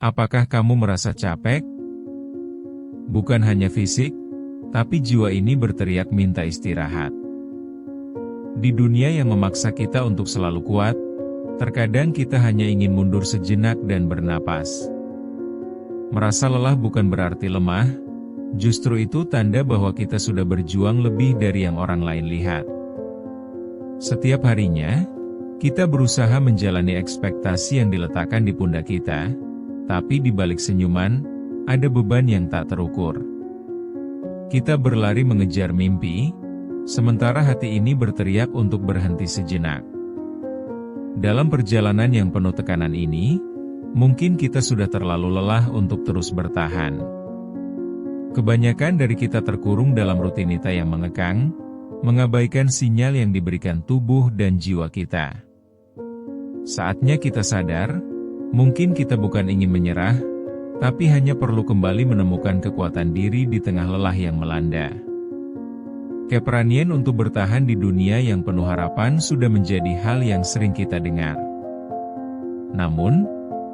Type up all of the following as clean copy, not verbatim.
Apakah kamu merasa capek? Bukan hanya fisik, tapi jiwa ini berteriak minta istirahat. Di dunia yang memaksa kita untuk selalu kuat, terkadang kita hanya ingin mundur sejenak dan bernapas. Merasa lelah bukan berarti lemah, justru itu tanda bahwa kita sudah berjuang lebih dari yang orang lain lihat. Setiap harinya, kita berusaha menjalani ekspektasi yang diletakkan di pundak kita, tapi di balik senyuman, ada beban yang tak terukur. Kita berlari mengejar mimpi, sementara hati ini berteriak untuk berhenti sejenak. Dalam perjalanan yang penuh tekanan ini, mungkin kita sudah terlalu lelah untuk terus bertahan. Kebanyakan dari kita terkurung dalam rutinitas yang mengekang, mengabaikan sinyal yang diberikan tubuh dan jiwa kita. Saatnya kita sadar, mungkin kita bukan ingin menyerah, tapi hanya perlu kembali menemukan kekuatan diri di tengah lelah yang melanda. Keberanian untuk bertahan di dunia yang penuh harapan sudah menjadi hal yang sering kita dengar. Namun,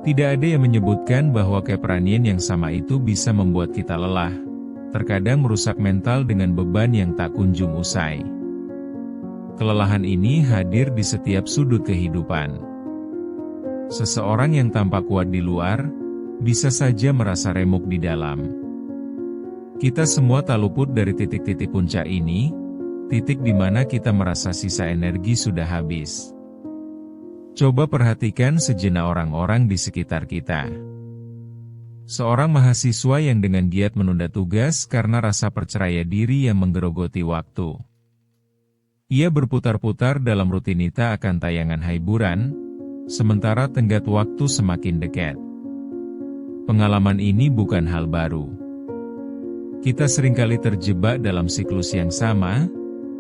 tidak ada yang menyebutkan bahwa keberanian yang sama itu bisa membuat kita lelah, terkadang merusak mental dengan beban yang tak kunjung usai. Kelelahan ini hadir di setiap sudut kehidupan. Seseorang yang tampak kuat di luar, bisa saja merasa remuk di dalam. Kita semua tak luput dari titik-titik puncak ini, titik di mana kita merasa sisa energi sudah habis. Coba perhatikan sejenak orang-orang di sekitar kita. Seorang mahasiswa yang dengan giat menunda tugas karena rasa percaya diri yang menggerogoti waktu. Ia berputar-putar dalam rutinitas akan tayangan hiburan, sementara tenggat waktu semakin dekat. Pengalaman ini bukan hal baru. Kita seringkali terjebak dalam siklus yang sama,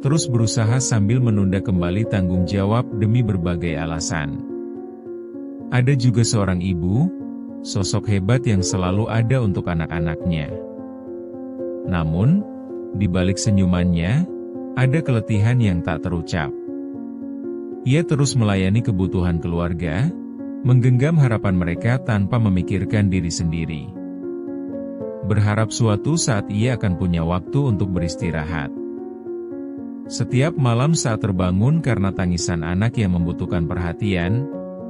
terus berusaha sambil menunda kembali tanggung jawab demi berbagai alasan. Ada juga seorang ibu, sosok hebat yang selalu ada untuk anak-anaknya. Namun, di balik senyumannya, ada keletihan yang tak terucap. Ia terus melayani kebutuhan keluarga, menggenggam harapan mereka tanpa memikirkan diri sendiri. Berharap suatu saat ia akan punya waktu untuk beristirahat. Setiap malam saat terbangun karena tangisan anak yang membutuhkan perhatian,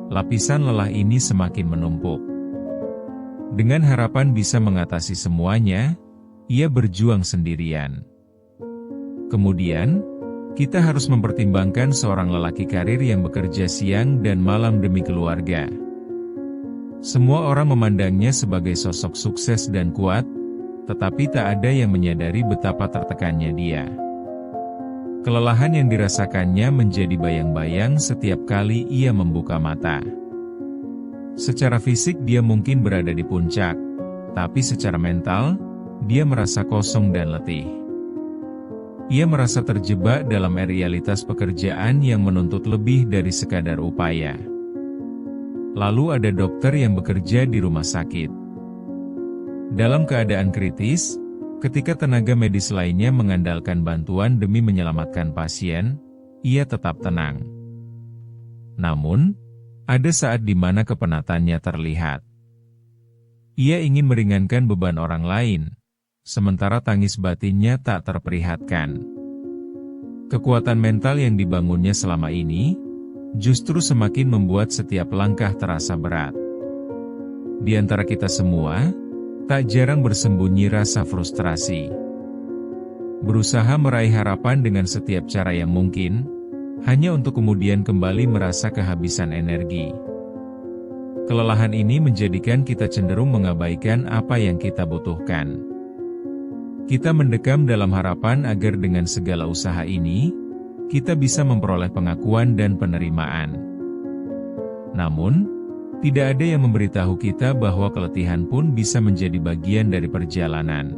lapisan lelah ini semakin menumpuk. Dengan harapan bisa mengatasi semuanya, ia berjuang sendirian. Kemudian, kita harus mempertimbangkan seorang lelaki karir yang bekerja siang dan malam demi keluarga. Semua orang memandangnya sebagai sosok sukses dan kuat, tetapi tak ada yang menyadari betapa tertekannya dia. Kelelahan yang dirasakannya menjadi bayang-bayang setiap kali ia membuka mata. Secara fisik dia mungkin berada di puncak, tapi secara mental, dia merasa kosong dan letih. Ia merasa terjebak dalam realitas pekerjaan yang menuntut lebih dari sekadar upaya. Lalu ada dokter yang bekerja di rumah sakit. Dalam keadaan kritis, ketika tenaga medis lainnya mengandalkan bantuan demi menyelamatkan pasien, ia tetap tenang. Namun, ada saat di mana kepenatannya terlihat. Ia ingin meringankan beban orang lain, sementara tangis batinnya tak terperlihatkan. Kekuatan mental yang dibangunnya selama ini, justru semakin membuat setiap langkah terasa berat. Di antara kita semua, tak jarang bersembunyi rasa frustrasi. Berusaha meraih harapan dengan setiap cara yang mungkin, hanya untuk kemudian kembali merasa kehabisan energi. Kelelahan ini menjadikan kita cenderung mengabaikan apa yang kita butuhkan. Kita mendekam dalam harapan agar dengan segala usaha ini, kita bisa memperoleh pengakuan dan penerimaan. Namun, tidak ada yang memberitahu kita bahwa keletihan pun bisa menjadi bagian dari perjalanan.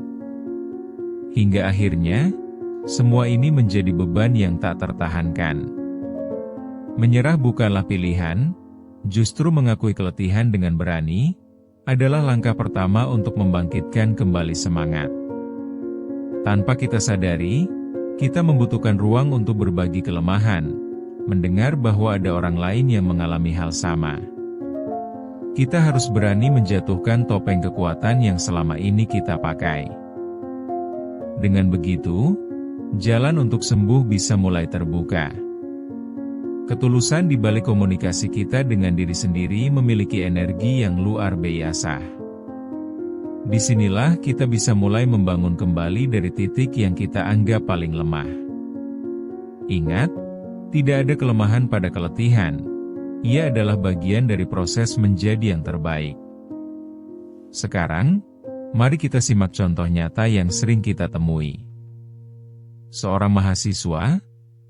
Hingga akhirnya, semua ini menjadi beban yang tak tertahankan. Menyerah bukanlah pilihan, justru mengakui keletihan dengan berani, adalah langkah pertama untuk membangkitkan kembali semangat. Tanpa kita sadari, kita membutuhkan ruang untuk berbagi kelemahan, mendengar bahwa ada orang lain yang mengalami hal sama. kita harus berani menjatuhkan topeng kekuatan yang selama ini kita pakai. Dengan begitu, jalan untuk sembuh bisa mulai terbuka. Ketulusan di balik komunikasi kita dengan diri sendiri memiliki energi yang luar biasa. Disinilah kita bisa mulai membangun kembali dari titik yang kita anggap paling lemah. Ingat, tidak ada kelemahan pada keletihan. Ia adalah bagian dari proses menjadi yang terbaik. Sekarang, mari kita simak contoh nyata yang sering kita temui. Seorang mahasiswa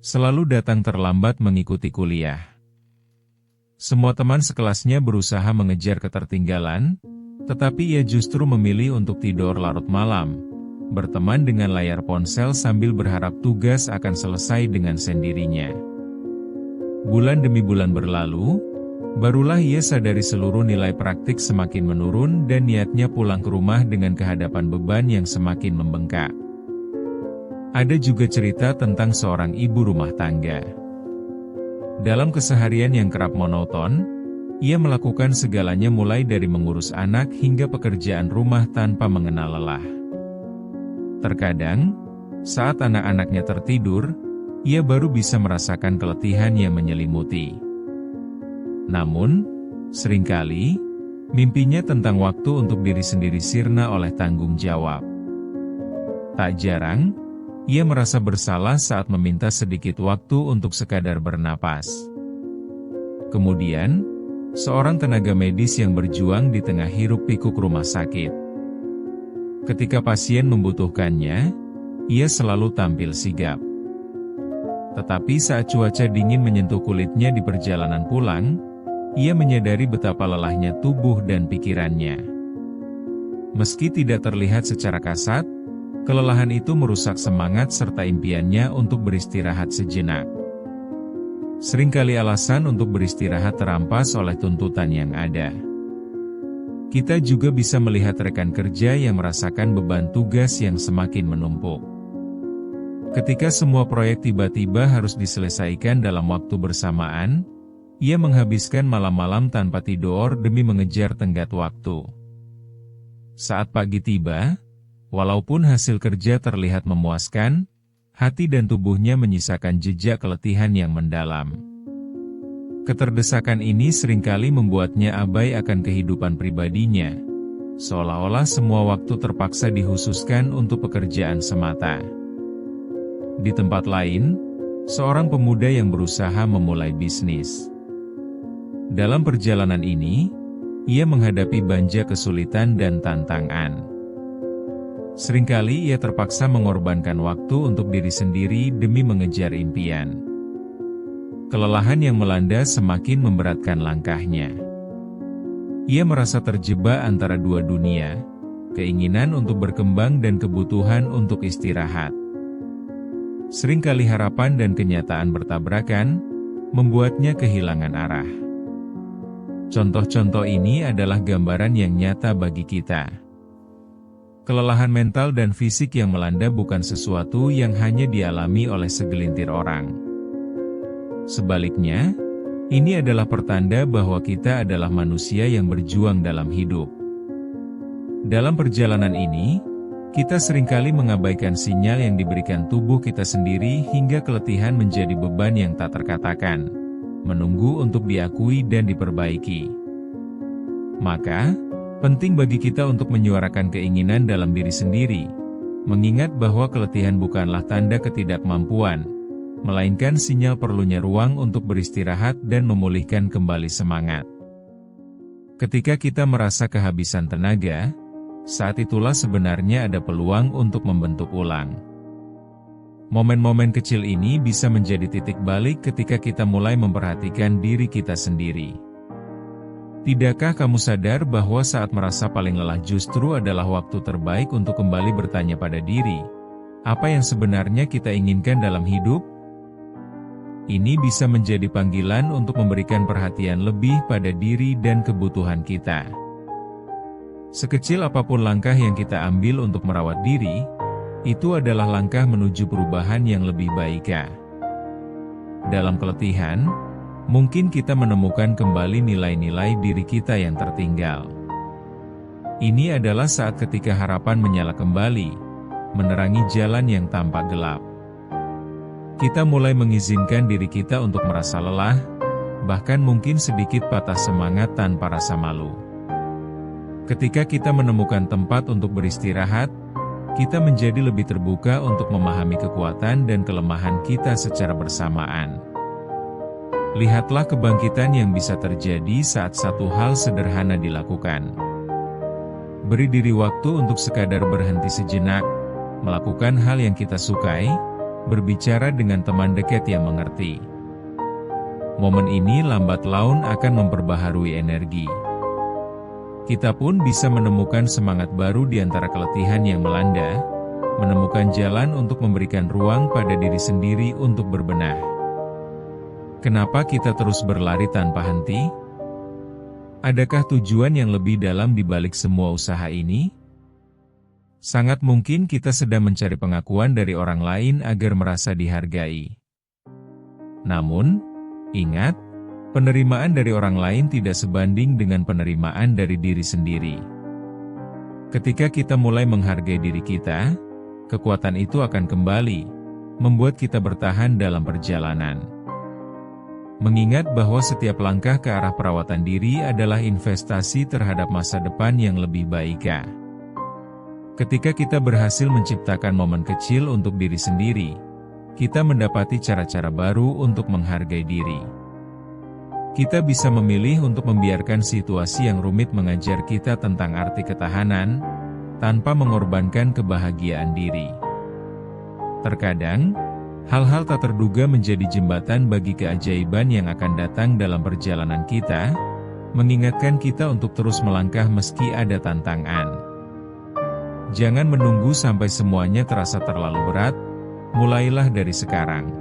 selalu datang terlambat mengikuti kuliah. Semua teman sekelasnya berusaha mengejar ketertinggalan, tetapi ia justru memilih untuk tidur larut malam, berteman dengan layar ponsel sambil berharap tugas akan selesai dengan sendirinya. Bulan demi bulan berlalu, barulah ia sadari seluruh nilai praktik semakin menurun dan niatnya pulang ke rumah dengan kehadapan beban yang semakin membengkak. Ada juga cerita tentang seorang ibu rumah tangga. Dalam keseharian yang kerap monoton, ia melakukan segalanya mulai dari mengurus anak hingga pekerjaan rumah tanpa mengenal lelah. Terkadang, saat anak-anaknya tertidur, ia baru bisa merasakan keletihan yang menyelimuti. Namun, seringkali, mimpinya tentang waktu untuk diri sendiri sirna oleh tanggung jawab. Tak jarang, ia merasa bersalah saat meminta sedikit waktu untuk sekadar bernapas. Kemudian, seorang tenaga medis yang berjuang di tengah hiruk-pikuk rumah sakit. Ketika pasien membutuhkannya, ia selalu tampil sigap. Tetapi saat cuaca dingin menyentuh kulitnya di perjalanan pulang, ia menyadari betapa lelahnya tubuh dan pikirannya. Meski tidak terlihat secara kasat, kelelahan itu merusak semangat serta impiannya untuk beristirahat sejenak. Seringkali alasan untuk beristirahat terampas oleh tuntutan yang ada. Kita juga bisa melihat rekan kerja yang merasakan beban tugas yang semakin menumpuk. Ketika semua proyek tiba-tiba harus diselesaikan dalam waktu bersamaan, ia menghabiskan malam-malam tanpa tidur demi mengejar tenggat waktu. Saat pagi tiba, walaupun hasil kerja terlihat memuaskan, hati dan tubuhnya menyisakan jejak keletihan yang mendalam. Keterdesakan ini seringkali membuatnya abai akan kehidupan pribadinya, seolah-olah semua waktu terpaksa dikhususkan untuk pekerjaan semata. Di tempat lain, seorang pemuda yang berusaha memulai bisnis. Dalam perjalanan ini, ia menghadapi banyak kesulitan dan tantangan. Seringkali ia terpaksa mengorbankan waktu untuk diri sendiri demi mengejar impian. Kelelahan yang melanda semakin memberatkan langkahnya. Ia merasa terjebak antara dua dunia, keinginan untuk berkembang dan kebutuhan untuk istirahat. Seringkali harapan dan kenyataan bertabrakan, membuatnya kehilangan arah. Contoh-contoh ini adalah gambaran yang nyata bagi kita. Kelelahan mental dan fisik yang melanda bukan sesuatu yang hanya dialami oleh segelintir orang. Sebaliknya, ini adalah pertanda bahwa kita adalah manusia yang berjuang dalam hidup. Dalam perjalanan ini, kita seringkali mengabaikan sinyal yang diberikan tubuh kita sendiri hingga keletihan menjadi beban yang tak terkatakan, menunggu untuk diakui dan diperbaiki. Maka, penting bagi kita untuk menyuarakan keinginan dalam diri sendiri, mengingat bahwa keletihan bukanlah tanda ketidakmampuan, melainkan sinyal perlunya ruang untuk beristirahat dan memulihkan kembali semangat. Ketika kita merasa kehabisan tenaga, saat itulah sebenarnya ada peluang untuk membentuk ulang. Momen-momen kecil ini bisa menjadi titik balik ketika kita mulai memperhatikan diri kita sendiri. Tidakkah kamu sadar bahwa saat merasa paling lelah justru adalah waktu terbaik untuk kembali bertanya pada diri, apa yang sebenarnya kita inginkan dalam hidup? Ini bisa menjadi panggilan untuk memberikan perhatian lebih pada diri dan kebutuhan kita. Sekecil apapun langkah yang kita ambil untuk merawat diri, itu adalah langkah menuju perubahan yang lebih baik. Dalam keletihan, mungkin kita menemukan kembali nilai-nilai diri kita yang tertinggal. Ini adalah saat ketika harapan menyala kembali, menerangi jalan yang tampak gelap. Kita mulai mengizinkan diri kita untuk merasa lelah, bahkan mungkin sedikit patah semangat tanpa rasa malu. Ketika kita menemukan tempat untuk beristirahat, kita menjadi lebih terbuka untuk memahami kekuatan dan kelemahan kita secara bersamaan. Lihatlah kebangkitan yang bisa terjadi saat satu hal sederhana dilakukan. Beri diri waktu untuk sekadar berhenti sejenak, melakukan hal yang kita sukai, berbicara dengan teman dekat yang mengerti. Momen ini lambat laun akan memperbaharui energi. Kita pun bisa menemukan semangat baru di antara keletihan yang melanda, menemukan jalan untuk memberikan ruang pada diri sendiri untuk berbenah. Kenapa kita terus berlari tanpa henti? Adakah tujuan yang lebih dalam di balik semua usaha ini? Sangat mungkin kita sedang mencari pengakuan dari orang lain agar merasa dihargai. Namun, ingat, penerimaan dari orang lain tidak sebanding dengan penerimaan dari diri sendiri. Ketika kita mulai menghargai diri kita, kekuatan itu akan kembali, membuat kita bertahan dalam perjalanan. Mengingat bahwa setiap langkah ke arah perawatan diri adalah investasi terhadap masa depan yang lebih baik. Ketika kita berhasil menciptakan momen kecil untuk diri sendiri, kita mendapati cara-cara baru untuk menghargai diri. Kita bisa memilih untuk membiarkan situasi yang rumit mengajar kita tentang arti ketahanan, tanpa mengorbankan kebahagiaan diri. Terkadang, hal-hal tak terduga menjadi jembatan bagi keajaiban yang akan datang dalam perjalanan kita, mengingatkan kita untuk terus melangkah meski ada tantangan. Jangan menunggu sampai semuanya terasa terlalu berat, mulailah dari sekarang.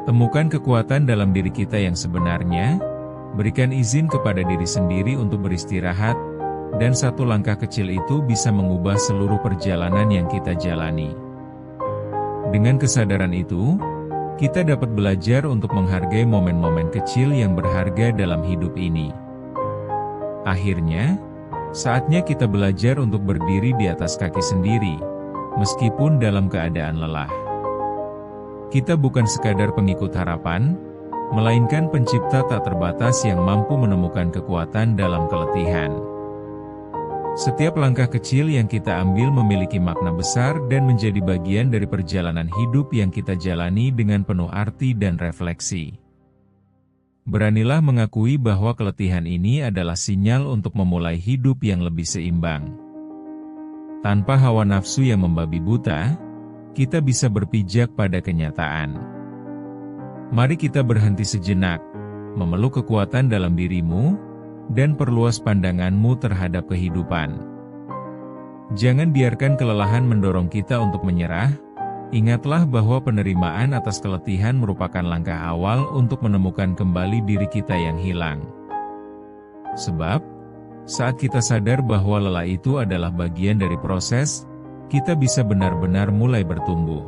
Temukan kekuatan dalam diri kita yang sebenarnya, berikan izin kepada diri sendiri untuk beristirahat, dan satu langkah kecil itu bisa mengubah seluruh perjalanan yang kita jalani. Dengan kesadaran itu, kita dapat belajar untuk menghargai momen-momen kecil yang berharga dalam hidup ini. Akhirnya, saatnya kita belajar untuk berdiri di atas kaki sendiri, meskipun dalam keadaan lelah. Kita bukan sekadar pengikut harapan, melainkan pencipta tak terbatas yang mampu menemukan kekuatan dalam keletihan. Setiap langkah kecil yang kita ambil memiliki makna besar dan menjadi bagian dari perjalanan hidup yang kita jalani dengan penuh arti dan refleksi. Beranilah mengakui bahwa keletihan ini adalah sinyal untuk memulai hidup yang lebih seimbang. Tanpa hawa nafsu yang membabi buta, kita bisa berpijak pada kenyataan. Mari kita berhenti sejenak, memeluk kekuatan dalam dirimu, dan perluas pandanganmu terhadap kehidupan. Jangan biarkan kelelahan mendorong kita untuk menyerah. Ingatlah bahwa penerimaan atas keletihan merupakan langkah awal untuk menemukan kembali diri kita yang hilang. Sebab, saat kita sadar bahwa lelah itu adalah bagian dari proses, kita bisa benar-benar mulai bertumbuh.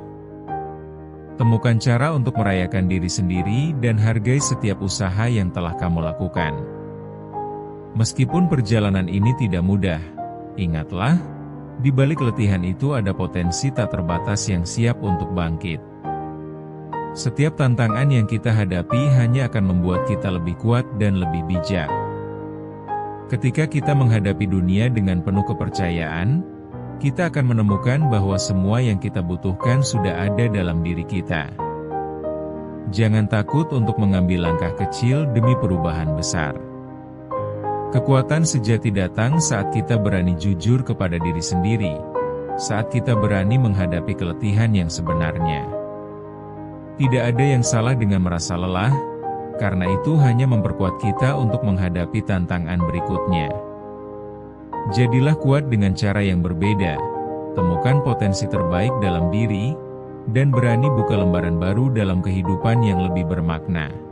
Temukan cara untuk merayakan diri sendiri dan hargai setiap usaha yang telah kamu lakukan. Meskipun perjalanan ini tidak mudah, ingatlah, di balik letihan itu ada potensi tak terbatas yang siap untuk bangkit. Setiap tantangan yang kita hadapi hanya akan membuat kita lebih kuat dan lebih bijak. Ketika kita menghadapi dunia dengan penuh kepercayaan, kita akan menemukan bahwa semua yang kita butuhkan sudah ada dalam diri kita. Jangan takut untuk mengambil langkah kecil demi perubahan besar. Kekuatan sejati datang saat kita berani jujur kepada diri sendiri, saat kita berani menghadapi keletihan yang sebenarnya. Tidak ada yang salah dengan merasa lelah, karena itu hanya memperkuat kita untuk menghadapi tantangan berikutnya. Jadilah kuat dengan cara yang berbeda, temukan potensi terbaik dalam diri, dan berani buka lembaran baru dalam kehidupan yang lebih bermakna.